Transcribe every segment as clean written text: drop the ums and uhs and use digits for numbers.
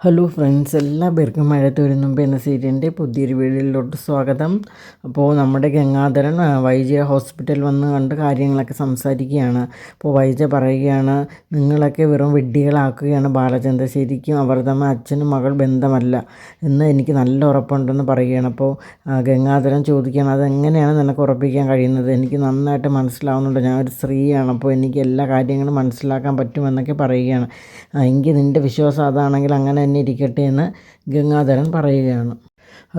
Hello friends, എല്ലാ പേർക്കും മഴ തോരുന്ന മുമ്പ് എന്ന സീരിയലിൻ്റെ പുതിയൊരു വീഡിയോയിലോട്ട് സ്വാഗതം. അപ്പോൾ നമ്മുടെ ഗംഗാധരൻ വൈജ ഹോസ്പിറ്റൽ വന്ന് കണ്ട് കാര്യങ്ങളൊക്കെ സംസാരിക്കുകയാണ്. അപ്പോൾ വൈജ പറയുകയാണ്, നിങ്ങളൊക്കെ വെറും വിഡ്ഢികളാക്കുകയാണ് ബാലചന്ദ്രൻ, ശരിക്കും അവർ തമ്മിൽ അച്ഛനും മകൾ ബന്ധമല്ല എന്ന് എനിക്ക് നല്ല ഉറപ്പുണ്ടെന്ന് പറയുകയാണ്. അപ്പോൾ ഗംഗാധരൻ ചോദിക്കുകയാണ്, അതെങ്ങനെയാണ് നിനക്ക് ഉറപ്പിക്കാൻ കഴിയുന്നത്? എനിക്ക് നന്നായിട്ട് മനസ്സിലാവുന്നുണ്ട്, ഞാൻ ഒരു സ്ത്രീയാണ്, അപ്പോൾ എനിക്ക് എല്ലാ കാര്യങ്ങളും മനസ്സിലാക്കാൻ പറ്റുമെന്നൊക്കെ പറയുകയാണ്. എങ്കിൽ നിൻ്റെ വിശ്വാസം അതാണെങ്കിൽ അങ്ങനെ തന്നെ ഇരിക്കട്ടെ എന്ന് ഗംഗാധരൻ പറയുകയാണ്.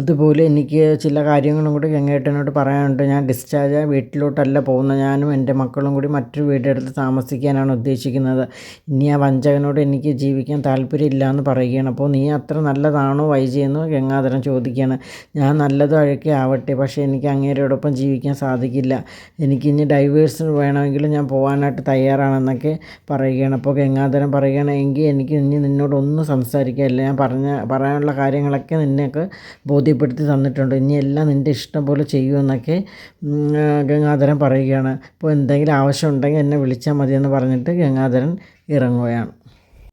അതുപോലെ എനിക്ക് ചില കാര്യങ്ങളും കൂടി ഗംഗേട്ടനോട് പറയാനുണ്ട്. ഞാൻ ഡിസ്ചാർജ് വീട്ടിലോട്ടല്ല പോകുന്നത്, ഞാനും എൻ്റെ മക്കളും കൂടി മറ്റൊരു വീടെടുത്ത് താമസിക്കാനാണ് ഉദ്ദേശിക്കുന്നത്. ഇനി ആ വഞ്ചകനോട് എനിക്ക് ജീവിക്കാൻ താല്പര്യമില്ല എന്ന് പറയുകയാണ്. അപ്പോൾ നീ അത്ര നല്ലതാണോ വൈജയെന്ന് ഗംഗാധരൻ ചോദിക്കുകയാണ്. ഞാൻ നല്ലതും അഴക്കേ ആവട്ടെ, പക്ഷേ എനിക്ക് അങ്ങേരോടൊപ്പം ജീവിക്കാൻ സാധിക്കില്ല. എനിക്കിനി ഡൈവേഴ്സ് വേണമെങ്കിലും ഞാൻ പോകാനായിട്ട് തയ്യാറാണെന്നൊക്കെ പറയുകയാണ്. അപ്പോൾ ഗംഗാധരൻ പറയുകയാണ്, എങ്കിൽ എനിക്ക് ഇനി നിന്നോടൊന്നും സംസാരിക്കാനില്ല, ഞാൻ പറയാനുള്ള കാര്യങ്ങളൊക്കെ നിന്നേക്ക് ബോധ്യപ്പെടുത്തി തന്നിട്ടുണ്ട്, ഇനി എല്ലാം നിൻ്റെ ഇഷ്ടം പോലെ ചെയ്യുമെന്നൊക്കെ ഗംഗാധരൻ പറയുകയാണ്. അപ്പോൾ എന്തെങ്കിലും ആവശ്യമുണ്ടെങ്കിൽ എന്നെ വിളിച്ചാൽ മതിയെന്ന് പറഞ്ഞിട്ട് ഗംഗാധരൻ ഇറങ്ങുകയാണ്.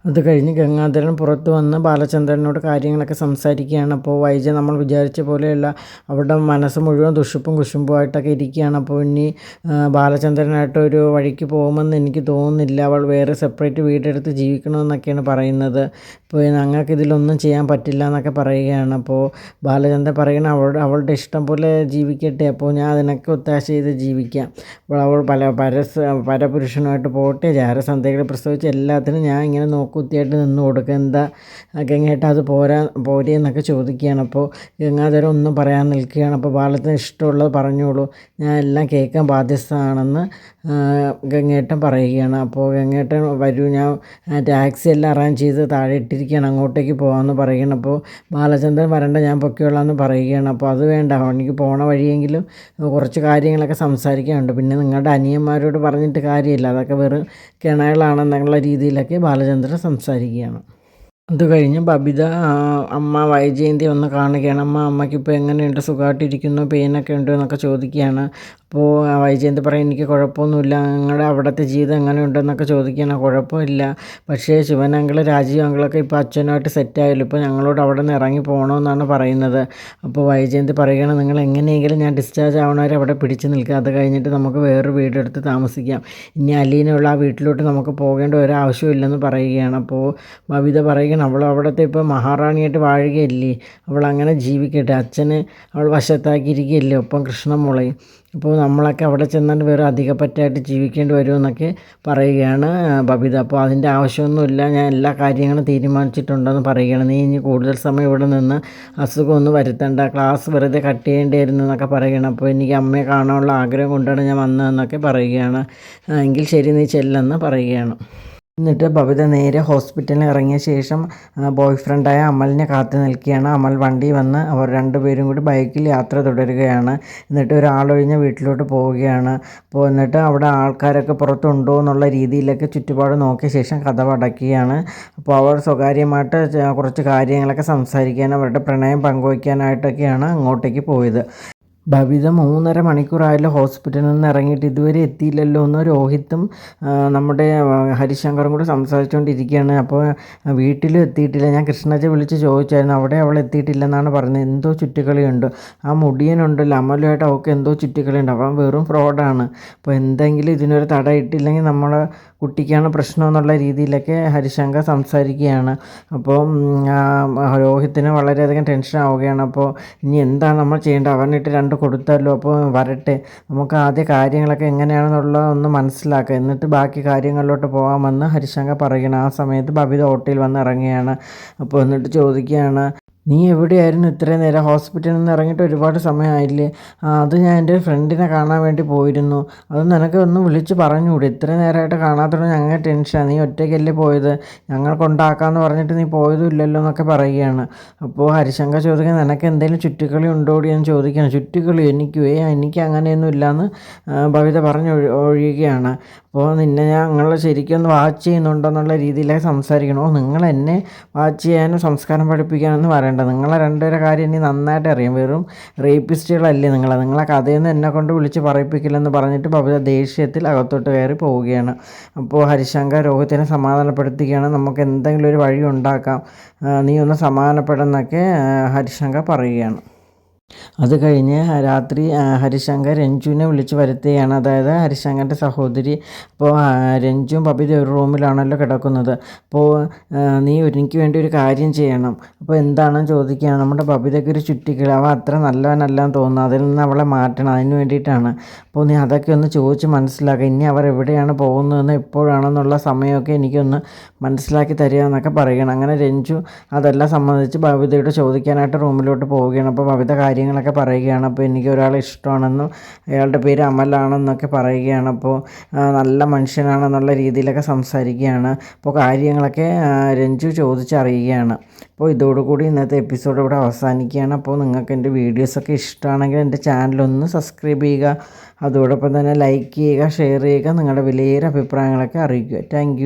അത് കഴിഞ്ഞ് ഗംഗാധരൻ പുറത്ത് വന്ന് ബാലചന്ദ്രനോട് കാര്യങ്ങളൊക്കെ സംസാരിക്കുകയാണ്. അപ്പോൾ വൈജ നമ്മൾ വിചാരിച്ച പോലെയല്ല, അവരുടെ മനസ്സ് മുഴുവൻ ദുഷിപ്പും കുശുമ്പുമായിട്ടൊക്കെ ഇരിക്കുകയാണ്. അപ്പോൾ ഇനി ബാലചന്ദ്രനായിട്ട് ഒരു വഴിക്ക് പോകുമെന്ന് എനിക്ക് തോന്നുന്നില്ല, അവൾ വേറെ സെപ്പറേറ്റ് വീടെടുത്ത് ജീവിക്കണമെന്നൊക്കെയാണ് പറയുന്നത്. ഇപ്പോൾ ഞങ്ങൾക്ക് ഇതിലൊന്നും ചെയ്യാൻ പറ്റില്ല എന്നൊക്കെ പറയുകയാണ്. അപ്പോൾ ബാലചന്ദ്രൻ പറയണം, അവളുടെ ഇഷ്ടം പോലെ ജീവിക്കട്ടെ, അപ്പോൾ ഞാൻ അതിനൊക്കെ ഒത്താശ ചെയ്ത് ജീവിക്കാം. അപ്പോൾ അവൾ പരപുരുഷനുമായിട്ട് പോട്ടെ, ജാരസന്ധകൾ പ്രസവിച്ച് എല്ലാത്തിനും ഞാൻ ഇങ്ങനെ നോക്കുത്തിയായിട്ട് നിന്ന് കൊടുക്കുക, എന്താ ഗംഗേട്ട അത് പോരേ എന്നൊക്കെ ചോദിക്കുകയാണ്. അപ്പോൾ ഗംഗാധരൻ ഒന്നും പറയാൻ നിൽക്കുകയാണ്. അപ്പോൾ ബാലത്തിന് ഇഷ്ടമുള്ളത് പറഞ്ഞോളൂ, ഞാൻ എല്ലാം കേൾക്കാൻ ബാധ്യസ്ഥനാണെന്ന് ഗംഗേട്ടൻ പറയുകയാണ്. അപ്പോൾ ഗംഗേട്ടൻ വരൂ, ഞാൻ ടാക്സി എല്ലാം അറേഞ്ച് ചെയ്ത് താഴെ ഇട്ടിരിക്കുകയാണ്, അങ്ങോട്ടേക്ക് പോകാമെന്ന് പറയുകയാണ്. അപ്പോൾ ബാലചന്ദ്രൻ വരണ്ട, ഞാൻ പൊക്കിയോളാമെന്ന് പറയുകയാണ്. അപ്പോൾ അത് വേണ്ട, എനിക്ക് പോണ വഴിയെങ്കിലും കുറച്ച് കാര്യങ്ങളൊക്കെ സംസാരിക്കാനുണ്ട്, പിന്നെ നിങ്ങളുടെ അനിയന്മാരോട് പറഞ്ഞിട്ട് കാര്യമില്ല, അതൊക്കെ വെറും കിണകളാണെന്നുള്ള രീതിയിലൊക്കെ ബാലചന്ദ്രൻ സംസാരിക്കുകയാണ്. അത് കഴിഞ്ഞ് ബബിത അമ്മ വൈജയന്തി ഒന്ന് കാണുകയാണ്. അമ്മയ്ക്കിപ്പോൾ എങ്ങനെയുണ്ട്, സുഖമായിട്ടിരിക്കുന്നു, പെയിനൊക്കെ ഉണ്ടോ എന്നൊക്കെ ചോദിക്കുകയാണ്. അപ്പോൾ വൈജയന്തി പറയും, എനിക്ക് കുഴപ്പമൊന്നുമില്ല, നിങ്ങളുടെ അവിടുത്തെ ജീവിതം എങ്ങനെയുണ്ടെന്നൊക്കെ ചോദിക്കുകയാണ്. കുഴപ്പമില്ല, പക്ഷേ ശിവനങ്കിൾ രാജീവ് അങ്കിളൊക്കെ ഇപ്പോൾ അച്ഛനുമായിട്ട് സെറ്റായല്ലോ, ഇപ്പോൾ ഞങ്ങളോട് അവിടെ നിന്ന് ഇറങ്ങി പോകണമെന്നാണ് പറയുന്നത്. അപ്പോൾ വൈജയന്തി പറയുകയാണ്, നിങ്ങൾ എങ്ങനെയെങ്കിലും ഞാൻ ഡിസ്ചാർജ് ആവണവരെ അവിടെ പിടിച്ച് നിൽക്കുക, അത് കഴിഞ്ഞിട്ട് നമുക്ക് വേറൊരു വീടെടുത്ത് താമസിക്കാം, ഇനി അലീനുള്ള ആ വീട്ടിലോട്ട് നമുക്ക് പോകേണ്ട ഒരാവശ്യമില്ലെന്ന് പറയുകയാണ്. അപ്പോൾ ബബിത പറയുകയാണ്, അവൾ അവിടുത്തെ ഇപ്പോൾ മഹാറാണിയായിട്ട് വാഴുകയല്ലേ, അവൾ അങ്ങനെ ജീവിക്കട്ടെ, അച്ഛന് അവൾ വശത്താക്കിയിരിക്കുകയല്ലേ, ഒപ്പം കൃഷ്ണമുളയും, അപ്പോൾ നമ്മളൊക്കെ അവിടെ ചെന്നിട്ട് വേറെ അധികപ്പറ്റായിട്ട് ജീവിക്കേണ്ടി വരുമെന്നൊക്കെ പറയുകയാണ് ബബിത. അപ്പോൾ അതിൻ്റെ ആവശ്യമൊന്നുമില്ല, ഞാൻ എല്ലാ കാര്യങ്ങളും തീരുമാനിച്ചിട്ടുണ്ടെന്ന് പറയുകയാണ്. നീ ഇനി കൂടുതൽ സമയം ഇവിടെ നിന്ന് അസുഖമൊന്നും വരുത്തണ്ട, ക്ലാസ് വെറുതെ കട്ട് ചെയ്യേണ്ടിയിരുന്നു എന്നൊക്കെ പറയുകയാണ്. അപ്പോൾ എനിക്ക് അമ്മയെ കാണാനുള്ള ആഗ്രഹം കൊണ്ടാണ് ഞാൻ വന്നതെന്നൊക്കെ പറയുകയാണ്. എങ്കിൽ ശരി, നീ ചെല്ലെന്ന് പറയുകയാണ്. എന്നിട്ട് ബബിത നേരെ ഹോസ്പിറ്റലിൽ ഇറങ്ങിയ ശേഷം ബോയ് ഫ്രണ്ടായ അമലിനെ കാത്തു നിൽക്കുകയാണ്. അമൽ വണ്ടി വന്ന് അവർ രണ്ടുപേരും കൂടി ബൈക്കിൽ യാത്ര തുടരുകയാണ്. എന്നിട്ട് ഒരാളൊഴിഞ്ഞ വീട്ടിലോട്ട് പോവുകയാണ്. അപ്പോൾ എന്നിട്ട് അവിടെ ആൾക്കാരൊക്കെ പുറത്തുണ്ടോ എന്നുള്ള രീതിയിലൊക്കെ ചുറ്റുപാട് നോക്കിയ ശേഷം കതക് അടയ്ക്കുകയാണ്. അപ്പോൾ അവർ സ്വകാര്യമായിട്ട് കുറച്ച് കാര്യങ്ങളൊക്കെ സംസാരിക്കാൻ, അവരുടെ പ്രണയം പങ്കുവയ്ക്കാനായിട്ടൊക്കെയാണ് അങ്ങോട്ടേക്ക് പോയത്. ബബിത 3.5 മണിക്കൂറായല്ലോ ഹോസ്പിറ്റലിൽ നിന്ന് ഇറങ്ങിയിട്ട്, ഇതുവരെ എത്തിയില്ലല്ലോ എന്ന് രോഹിത്തും നമ്മുടെ ഹരിശങ്കറും കൂടി സംസാരിച്ചുകൊണ്ടിരിക്കുകയാണ്. അപ്പോൾ വീട്ടിലും എത്തിയിട്ടില്ല, ഞാൻ കൃഷ്ണജ വിളിച്ച് ചോദിച്ചായിരുന്നു, അവിടെ അവൾ എത്തിയിട്ടില്ലെന്നാണ് പറഞ്ഞത്, എന്തോ ചുറ്റിക്കളിയുണ്ട്, ആ മുടിയനുണ്ടല്ലോ അമലുമായിട്ട് അവൾക്ക് എന്തോ ചുറ്റിക്കളിയുണ്ട്, അവൻ വെറും ഫ്രോഡാണ്, അപ്പോൾ എന്തെങ്കിലും ഇതിനൊരു തട ഇട്ടില്ലെങ്കിൽ നമ്മളെ കുട്ടിക്കാണ് പ്രശ്നം എന്നുള്ള രീതിയിലൊക്കെ ഹരിശങ്കർ സംസാരിക്കുകയാണ്. അപ്പോൾ രോഹിത്തിന് വളരെയധികം ടെൻഷൻ ആവുകയാണ്. അപ്പോൾ ഇനി എന്താണ് നമ്മൾ ചെയ്യേണ്ടത്, അവനിട്ട് 2 കൊടുത്തല്ലോ, അപ്പോൾ വരട്ടെ, നമുക്ക് ആദ്യ കാര്യങ്ങളൊക്കെ എങ്ങനെയാണെന്നുള്ളത് ഒന്ന് മനസ്സിലാക്കുക, എന്നിട്ട് ബാക്കി കാര്യങ്ങളിലോട്ട് പോകാമെന്ന് ഹരിശങ്കർ പറയുകയാണ്. ആ സമയത്ത് ബബിത ഓട്ടോയിൽ വന്ന് ഇറങ്ങുകയാണ്. അപ്പോൾ എന്നിട്ട് ചോദിക്കുകയാണ്, നീ എവിടെയായിരുന്നു ഇത്രയും നേരം, ഹോസ്പിറ്റലിൽ നിന്ന് ഇറങ്ങിയിട്ട് ഒരുപാട് സമയമായില്ലേ? അത് ഞാൻ എൻ്റെ ഫ്രണ്ടിനെ കാണാൻ വേണ്ടി പോയിരുന്നു, അത് നിനക്ക് ഒന്ന് വിളിച്ച് പറഞ്ഞുകൂടെ, ഇത്രയും നേരമായിട്ട് കാണാത്തതുകൊണ്ട് ഞങ്ങൾ ടെൻഷനാണ്, നീ ഒറ്റയ്ക്കല്ലേ പോയത്, ഞങ്ങൾ കൊണ്ടാക്കാമെന്ന് പറഞ്ഞിട്ട് നീ പോയതും ഇല്ലല്ലോ എന്നൊക്കെ പറയുകയാണ്. അപ്പോൾ ഹരിശങ്കർ ചോദിക്കാൻ, നിനക്ക് എന്തെങ്കിലും ചുറ്റിക്കളി ഉണ്ടോടി എന്ന് ചോദിക്കുകയാണ്. ചുറ്റിക്കളി എനിക്ക് അങ്ങനെയൊന്നും ഇല്ലയെന്ന് ബബിത ഒഴിയുകയാണ്. അപ്പോൾ നിന്നെ ഞങ്ങൾ ശരിക്കും ഒന്ന് വാച്ച് ചെയ്യുന്നുണ്ടോ എന്നുള്ള രീതിയിലൊക്കെ സംസാരിക്കണം. നിങ്ങൾ എന്നെ വാച്ച് ചെയ്യാനും സംസ്കാരം പഠിപ്പിക്കാനൊന്നും പറയണ്ട. നിങ്ങളെ രണ്ടുപേരെ കാര്യം ഇനി നന്നായിട്ട് അറിയാം. വെറും റേപ്പിസ്റ്റുകളല്ലേ നിങ്ങളെ കഥയിൽ നിന്ന് എന്നെ കൊണ്ട് വിളിച്ച് പറയിപ്പിക്കില്ലെന്ന് പറഞ്ഞിട്ട് ബബിത ദേഷ്യത്തിൽ അകത്തോട്ട് കയറി പോവുകയാണ്. അപ്പോൾ ഹരിശങ്കർ രോഹിത്തിനെ സമാധാനപ്പെടുത്തുകയാണ്. നമുക്ക് എന്തെങ്കിലും ഒരു വഴി ഉണ്ടാക്കാം, നീ ഒന്ന് സമാധാനപ്പെടുന്നൊക്കെ ഹരിശങ്കർ പറയുകയാണ്. അത് കഴിഞ്ഞ് രാത്രി ഹരിശങ്കർ രഞ്ജുവിനെ വിളിച്ച് വരുത്തുകയാണ്. അതായത് ഹരിശങ്കറിൻ്റെ സഹോദരി. അപ്പോൾ രഞ്ജുവും ബബിത ഒരു റൂമിലാണല്ലോ കിടക്കുന്നത്. അപ്പോൾ നീ എനിക്ക് വേണ്ടി ഒരു കാര്യം ചെയ്യണം. അപ്പോൾ എന്താണെന്ന് ചോദിക്കുകയാണ്. നമ്മുടെ ബബിതയ്ക്ക് ഒരു ചുറ്റിക്കിളി, അവൾ അത്ര നല്ലവനല്ലാന്ന് തോന്നുന്നു, അതിൽ നിന്ന് അവളെ മാറ്റണം, അതിന് വേണ്ടിയിട്ടാണ്. അപ്പോൾ നീ അതൊക്കെ ഒന്ന് ചോദിച്ച് മനസ്സിലാക്കുക. ഇനി അവർ എവിടെയാണ് പോകുന്നതെന്ന് എപ്പോഴാണെന്നുള്ള സമയമൊക്കെ എനിക്കൊന്ന് മനസ്സിലാക്കി തരിക എന്നൊക്കെ പറയുകയാണ്. അങ്ങനെ രഞ്ജു അതെല്ലാം സംബന്ധിച്ച് ബബിതയോട് ചോദിക്കാനായിട്ട് റൂമിലോട്ട് പോവുകയാണ്. അപ്പോൾ ബബിത കാര്യങ്ങളൊക്കെ പറയുകയാണ്. അപ്പോൾ എനിക്ക് ഒരാളെ ഇഷ്ടമാണെന്നും അയാളുടെ പേര് അമലാണെന്നൊക്കെ പറയുകയാണ്. അപ്പോൾ നല്ല മനുഷ്യനാണെന്നുള്ള രീതിയിലൊക്കെ സംസാരിക്കുകയാണ്. അപ്പോൾ കാര്യങ്ങളൊക്കെ രഞ്ജു ചോദിച്ചറിയുകയാണ്. അപ്പോൾ ഇതോടുകൂടി ഇന്നത്തെ എപ്പിസോഡ് ഇവിടെ അവസാനിക്കുകയാണ്. അപ്പോൾ നിങ്ങൾക്ക് എൻ്റെ വീഡിയോസൊക്കെ ഇഷ്ടമാണെങ്കിൽ എൻ്റെ ചാനലൊന്ന് സബ്സ്ക്രൈബ് ചെയ്യുക. അതോടൊപ്പം തന്നെ ലൈക്ക് ചെയ്യുക, ഷെയർ ചെയ്യുക, നിങ്ങളുടെ വിലയേറിയ അഭിപ്രായങ്ങളൊക്കെ അറിയിക്കുക. താങ്ക്